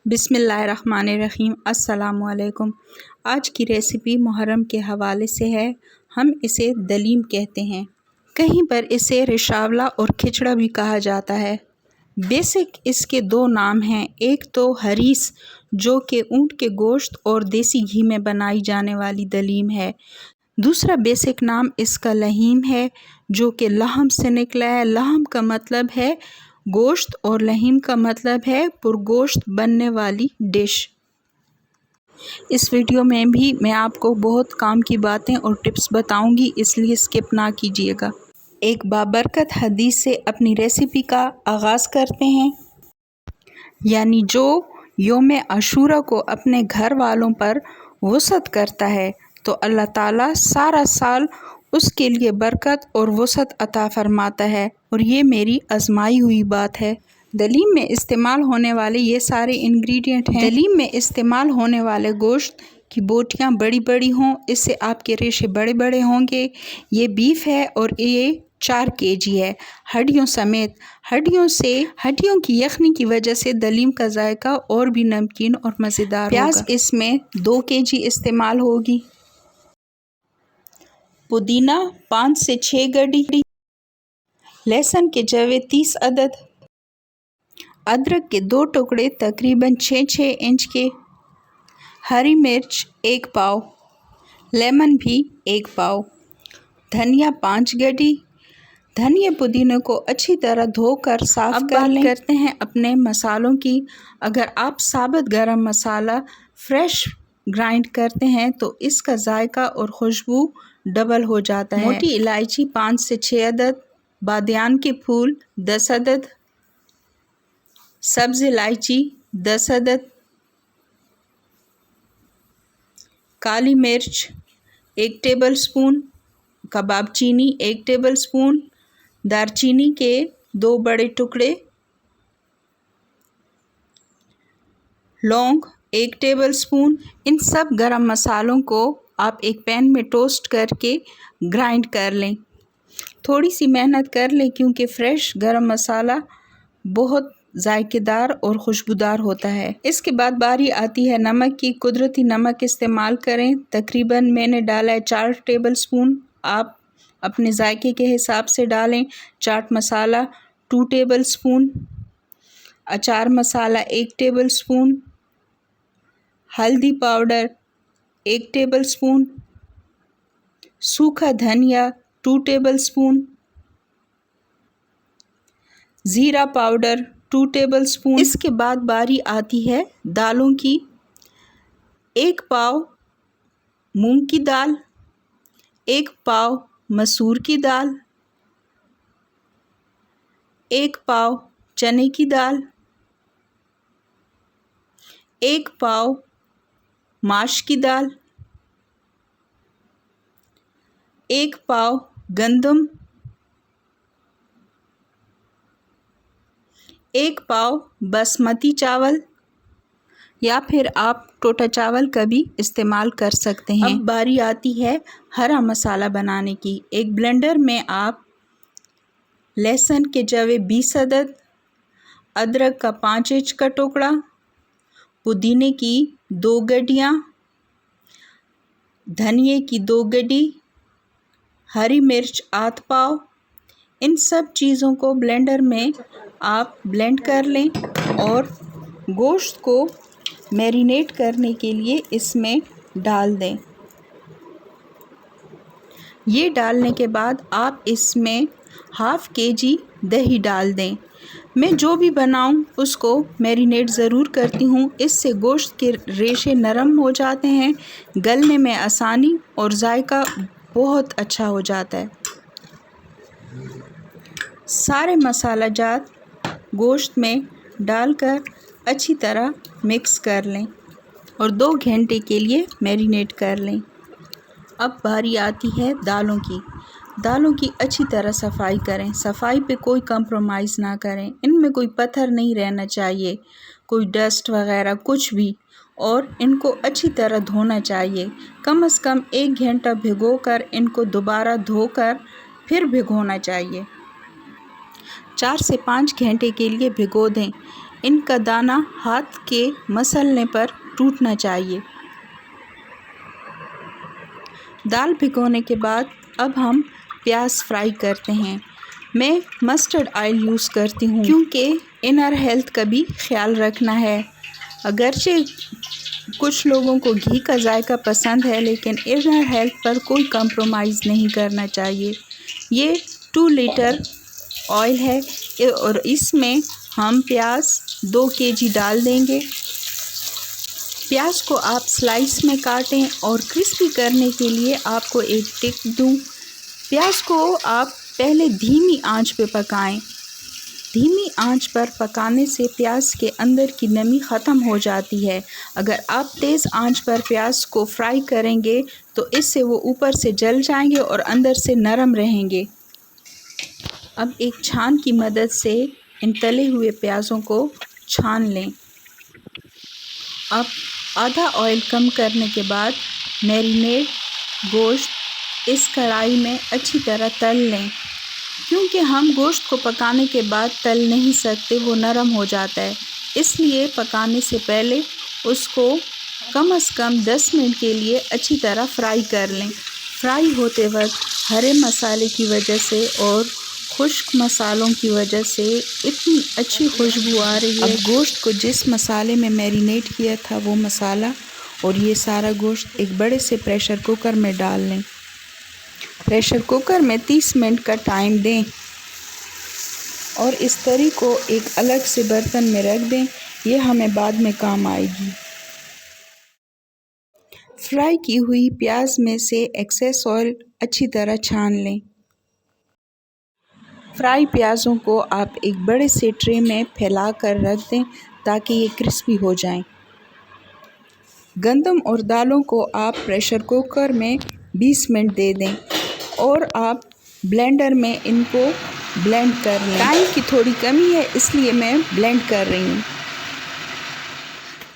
बिस्मिल्लाहिर्रहमानिर्रहीम। अस्सलामुअलैकुम। आज की रेसिपी मुहर्रम के हवाले से है। हम इसे दलीम कहते हैं, कहीं पर इसे रिशावला और खिचड़ा भी कहा जाता है। बेसिक इसके दो नाम हैं, एक तो हरीस जो कि ऊँट के गोश्त और देसी घी में बनाई जाने वाली दलीम है। दूसरा बेसिक नाम इसका लहीम है जो कि लहम से निकला है। लहम का मतलब है गोश्त और लहीम का मतलब है पुरगोश्त बनने वाली डिश। इस वीडियो में भी मैं आपको बहुत काम की बातें और टिप्स बताऊंगी, इसलिए स्किप ना कीजिएगा। एक बाबरकत हदीस से अपनी रेसिपी का आगाज़ करते हैं। यानी जो योम आशूरा को अपने घर वालों पर वसअत करता है तो अल्लाह ताला सारा साल उसके लिए बरकत और वसअत अता फरमाता है, और ये मेरी आजमाई हुई बात है। दलीम में इस्तेमाल होने वाले ये सारे इंग्रेडिएंट हैं। दलीम में इस्तेमाल होने वाले गोश्त की बोटियाँ बड़ी बड़ी हों, इससे आपके रेशे बड़े बड़े होंगे। ये बीफ है और ये 4 केजी है हड्डियों समेत। हड्डियों की यखनी की वजह से दलीम का जायका और भी नमकीन और मज़ेदार होगा। प्याज इसमें 2 केजी इस्तेमाल होगी। पुदीना 5 से 6 गड्डी, लहसुन के जवे 30 अदद, अदरक के 2 टुकड़े तकरीबन 6-6 इंच के, हरी मिर्च 1 पाव, लेमन भी 1 पाव, धनिया 5 गड्डी। धनिया पुदीने को अच्छी तरह धोकर साफ कर लें। करते हैं अपने मसालों की। अगर आप साबुत गरम मसाला फ्रेश ग्राइंड करते हैं तो इसका जायका और खुशबू डबल हो जाता है। मोटी इलायची 5 से 6 अदद, बादियान के फूल 10 अदद, सब्ज़ इलायची 10 अदद, काली मिर्च 1 टेबल स्पून, कबाब चीनी 1 टेबल स्पून, दारचीनी के 2 बड़े टुकड़े, लौंग 1 टेबल स्पून। इन सब गरम मसालों को आप एक पैन में टोस्ट करके ग्राइंड कर लें। थोड़ी सी मेहनत कर लें क्योंकि फ्रेश गरम मसाला बहुत जायकेदार और खुशबूदार होता है। इसके बाद बारी आती है नमक की। कुदरती नमक इस्तेमाल करें। तकरीबन मैंने डाला है 4 टेबल स्पून। आप अपने जायके के हिसाब से डालें। चाट मसाला 2 टेबल स्पून, अचार मसाला 1 टेबल स्पून, हल्दी पाउडर 1 टेबल स्पून, सूखा धनिया 2 टेबल स्पून, ज़ीरा पाउडर 2 टेबल स्पून। इसके बाद बारी आती है दालों की। 1 पाव मूंग की दाल, 1 पाव मसूर की दाल, 1 पाव चने की दाल, 1 पाव माश की दाल, 1 पाव गंदम, 1 पाव बासमती चावल, या फिर आप टोटा चावल का भी इस्तेमाल कर सकते हैं। अब बारी आती है हरा मसाला बनाने की। एक ब्लेंडर में आप लहसुन के जवे 20 अदद, अदरक का 5 इंच का टुकड़ा, पुदीने की 2 गड्डियाँ, धनिए की 2 गड्डी, हरी मिर्च 8 पाव, इन सब चीज़ों को ब्लेंडर में आप ब्लेंड कर लें और गोश्त को मैरिनेट करने के लिए इसमें डाल दें। ये डालने के बाद आप इसमें ½ केजी दही डाल दें। मैं जो भी बनाऊं उसको मैरिनेट ज़रूर करती हूं, इससे गोश्त के रेशे नरम हो जाते हैं, गलने में आसानी और जायका बहुत अच्छा हो जाता है। सारे मसाला जात गोश्त में डालकर अच्छी तरह मिक्स कर लें और 2 घंटे के लिए मैरिनेट कर लें। अब बारी आती है दालों की। दालों की अच्छी तरह सफाई करें। सफाई पे कोई कंप्रोमाइज़ ना करें। इनमें कोई पत्थर नहीं रहना चाहिए, कोई डस्ट वगैरह कुछ भी, और इनको अच्छी तरह धोना चाहिए। कम से कम 1 घंटा भिगोकर इनको दोबारा धोकर फिर भिगोना चाहिए। 4 से 5 घंटे के लिए भिगो दें। इनका दाना हाथ के मसलने पर टूटना चाहिए। दाल भिगोने के बाद अब हम प्याज फ्राई करते हैं। मैं मस्टर्ड ऑयल यूज़ करती हूँ क्योंकि इनर हेल्थ का भी ख्याल रखना है। अगरचे कुछ लोगों को घी का जायका पसंद है, लेकिन इनर हेल्थ पर कोई कंप्रोमाइज़ नहीं करना चाहिए। ये 2 लीटर ऑयल है और इसमें हम प्याज 2 केजी डाल देंगे। प्याज को आप स्लाइस में काटें और क्रिस्पी करने के लिए आपको एक टिप दूं। प्याज को आप पहले धीमी आंच पे पकाएं। धीमी आंच पर पकाने से प्याज के अंदर की नमी ख़त्म हो जाती है। अगर आप तेज़ आंच पर प्याज को फ्राई करेंगे तो इससे वो ऊपर से जल जाएंगे और अंदर से नरम रहेंगे। अब एक छान की मदद से इन तले हुए प्याज़ों को छान लें। अब आधा ऑयल कम करने के बाद मैरिनेट गोश्त इस कढ़ाई में अच्छी तरह तल लें। क्योंकि हम गोश्त को पकाने के बाद तल नहीं सकते, वो नरम हो जाता है, इसलिए पकाने से पहले उसको कम से कम 10 मिनट के लिए अच्छी तरह फ्राई कर लें। फ्राई होते वक्त हरे मसाले की वजह से और खुश्क मसालों की वजह से इतनी अच्छी खुशबू आ रही है। अब गोश्त को जिस मसाले में मैरिनेट किया था वो मसाला और ये सारा गोश्त एक बड़े से प्रेशर कुकर में डाल लें। प्रेशर कुकर में 30 मिनट का टाइम दें और इस तरी को एक अलग से बर्तन में रख दें, ये हमें बाद में काम आएगी। फ्राई की हुई प्याज में से एक्सेस ऑयल अच्छी तरह छान लें। फ्राई प्याज़ों को आप एक बड़े से ट्रे में फैला कर रख दें ताकि ये क्रिस्पी हो जाएं। गंदम और दालों को आप प्रेशर कुकर में 20 मिनट दे दें और आप ब्लेंडर में इनको ब्लेंड कर लें। टाइम की थोड़ी कमी है इसलिए मैं ब्लेंड कर रही हूँ।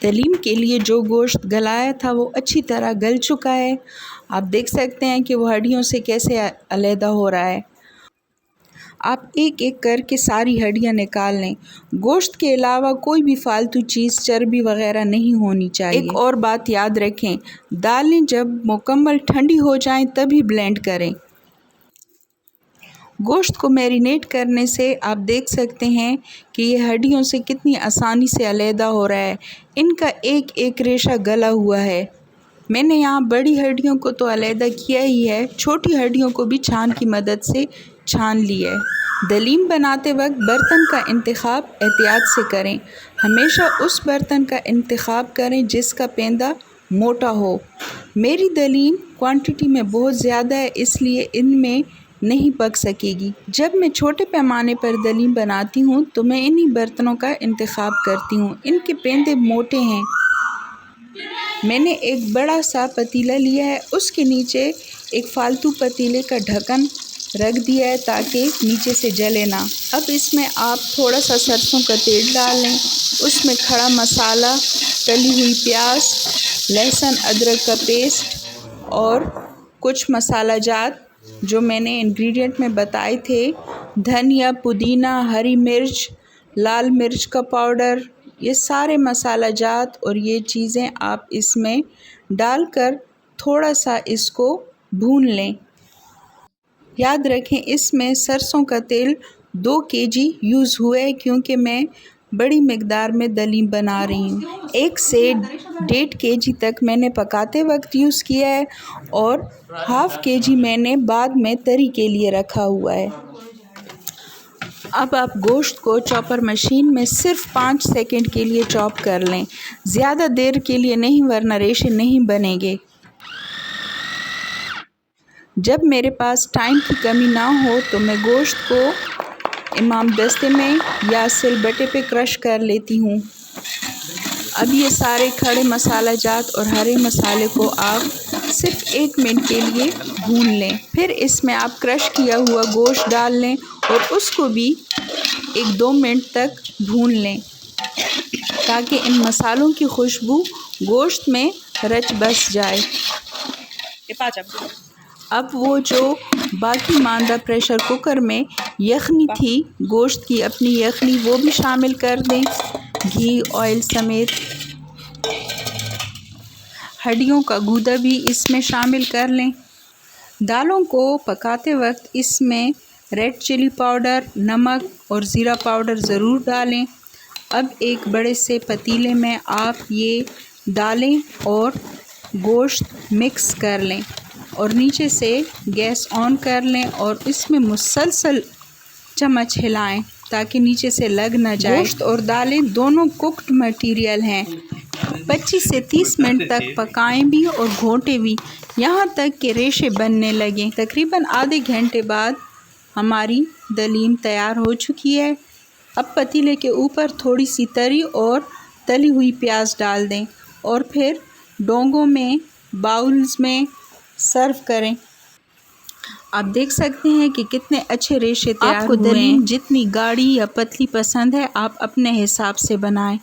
दलीम के लिए जो गोश्त गलाया था वो अच्छी तरह गल चुका है। आप देख सकते हैं कि वो हड्डियों से कैसे अलहदा हो रहा है। आप एक एक करके सारी हड्डियाँ निकाल लें। गोश्त के अलावा कोई भी फालतू चीज़, चर्बी वग़ैरह नहीं होनी चाहिए। एक और बात याद रखें, दालें जब मुकम्मल ठंडी हो जाएं तभी ब्लेंड करें। गोश्त को मैरिनेट करने से आप देख सकते हैं कि ये हड्डियों से कितनी आसानी से अलहदा हो रहा है। इनका एक एक रेशा गला हुआ है। मैंने यहाँ बड़ी हड्डियों को तो अलहदा किया ही है, छोटी हड्डियों को भी छान की मदद से छान लिया है। दलीम बनाते वक्त बर्तन का इंतखाब एहतियात से करें। हमेशा उस बर्तन का इंतखाब करें जिसका पेंदा मोटा हो। मेरी दलीम क्वांटिटी में बहुत ज़्यादा है इसलिए इनमें नहीं पक सकेगी। जब मैं छोटे पैमाने पर दलीम बनाती हूँ तो मैं इन्हीं बर्तनों का इंतखाब करती हूँ। इनके पेंदे मोटे हैं। मैंने एक बड़ा सा पतीला लिया है, उसके नीचे एक फालतू पतीले का ढक्कन रख दिया है ताकि नीचे से जले ना। अब इसमें आप थोड़ा सा सरसों का तेल डाल लें। उसमें खड़ा मसाला, तली हुई प्याज, लहसुन अदरक का पेस्ट और कुछ मसाला जात जो मैंने इंग्रेडिएंट में बताए थे, धनिया, पुदीना, हरी मिर्च, लाल मिर्च का पाउडर, ये सारे मसाला जात और ये चीज़ें आप इसमें डालकर थोड़ा सा इसको भून लें। याद रखें इसमें सरसों का तेल 2 केजी यूज़ हुआ है क्योंकि मैं बड़ी मिकदार में दलीम बना रही हूँ। 1 से 1.5 केजी तक मैंने पकाते वक्त यूज़ किया है और ½ केजी मैंने बाद में तरी के लिए रखा हुआ है। अब आप गोश्त को चॉपर मशीन में सिर्फ 5 सेकंड के लिए चॉप कर लें, ज़्यादा देर के लिए नहीं वरना रेशे नहीं बनेंगे। जब मेरे पास टाइम की कमी ना हो तो मैं गोश्त को इमाम दस्ते में या सिलबट्टे पे क्रश कर लेती हूँ। अब ये सारे खड़े मसाला जात और हरे मसाले को आप सिर्फ 1 मिनट के लिए भून लें। फिर इसमें आप क्रश किया हुआ गोश्त डाल लें और उसको भी 1-2 मिनट तक भून लें ताकि इन मसालों की खुशबू गोश्त में रच बस जाए। अब वो जो बाकी मांदा प्रेशर कुकर में यखनी थी गोश्त की, अपनी यखनी वो भी शामिल कर दें। घी, ऑयल समेत हड्डियों का गूदा भी इसमें शामिल कर लें। दालों को पकाते वक्त इसमें रेड चिली पाउडर, नमक और ज़ीरा पाउडर ज़रूर डालें। अब एक बड़े से पतीले में आप ये दालें और गोश्त मिक्स कर लें और नीचे से गैस ऑन कर लें और इसमें मुसलसल चम्मच हिलाएं ताकि नीचे से लग न जाए। गोश्त और दालें दोनों कुक्ड मटेरियल हैं। 25 से 30 मिनट तक पकाएं भी और घोंटें भी, यहाँ तक कि रेशे बनने लगें। तकरीबन आधे घंटे बाद हमारी दलीम तैयार हो चुकी है। अब पतीले के ऊपर थोड़ी सी तरी और तली हुई प्याज डाल दें और फिर डोंगों में, बाउल्स में सर्व करें। आप देख सकते हैं कि कितने अच्छे रेशे तैयार हुए हैं। आपको दलीम जितनी गाढ़ी या पतली पसंद है आप अपने हिसाब से बनाएं,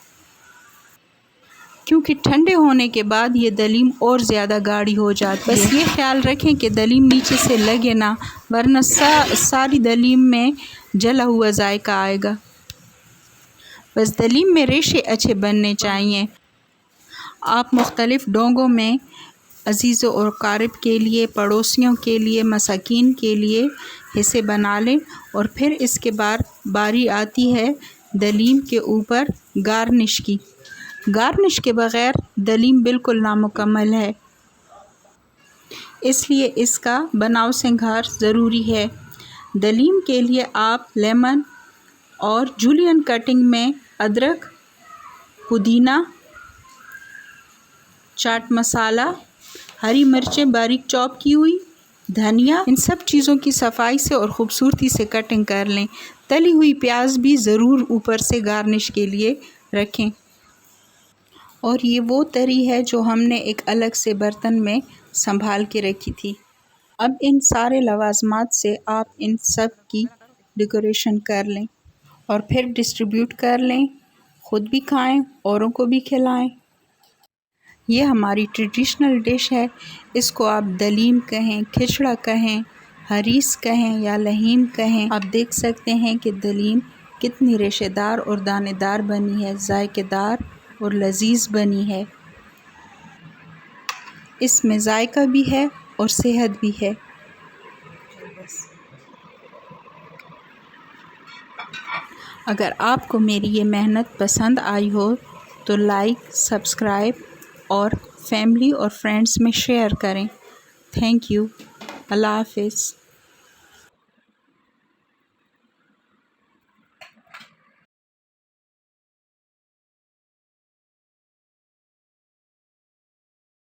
क्योंकि ठंडे होने के बाद ये दलीम और ज़्यादा गाढ़ी हो जाती है। बस ये ख्याल रखें कि दलीम नीचे से लगे ना, वरना सारी दलीम में जला हुआ जायका आएगा। बस दलीम में रेशे अच्छे बनने चाहिए। आप मुख्तलिफ़ डोंगों में अजीज़ों और क़ारिब के लिए, पड़ोसियों के लिए, मसाकीन के लिए हिस्से बना लें और फिर इसके बाद बारी आती है दलीम के ऊपर गार्निश की। गार्निश के बग़ैर दलीम बिल्कुल नामुकम्मल है, इसलिए इसका बनाव सिंगार ज़रूरी है। दलीम के लिए आप लेमन और जूलियन कटिंग में अदरक, पुदीना, चाट मसाला, हरी मिर्चें बारीक चॉप की हुई, धनिया, इन सब चीज़ों की सफाई से और ख़ूबसूरती से कटिंग कर लें। तली हुई प्याज भी ज़रूर ऊपर से गार्निश के लिए रखें। और ये वो तरी है जो हमने एक अलग से बर्तन में संभाल के रखी थी। अब इन सारे लवाज़मात से आप इन सब की डेकोरेशन कर लें और फिर डिस्ट्रीब्यूट कर लें। ख़ुद भी खाएं, औरों को भी खिलाएं। ये हमारी ट्रेडिशनल डिश है। इसको आप दलीम कहें, खिचड़ा कहें, हरीस कहें या लहीम कहें। आप देख सकते हैं कि दलीम कितनी रेशेदार और दानेदार बनी है, जायकेदार और लजीज बनी है। इसमें जायका भी है और सेहत भी है। अगर आपको मेरी ये मेहनत पसंद आई हो तो लाइक, सब्सक्राइब और फैमिली और फ्रेंड्स में शेयर करें। Thank you. अल्लाह हाफ़िज़।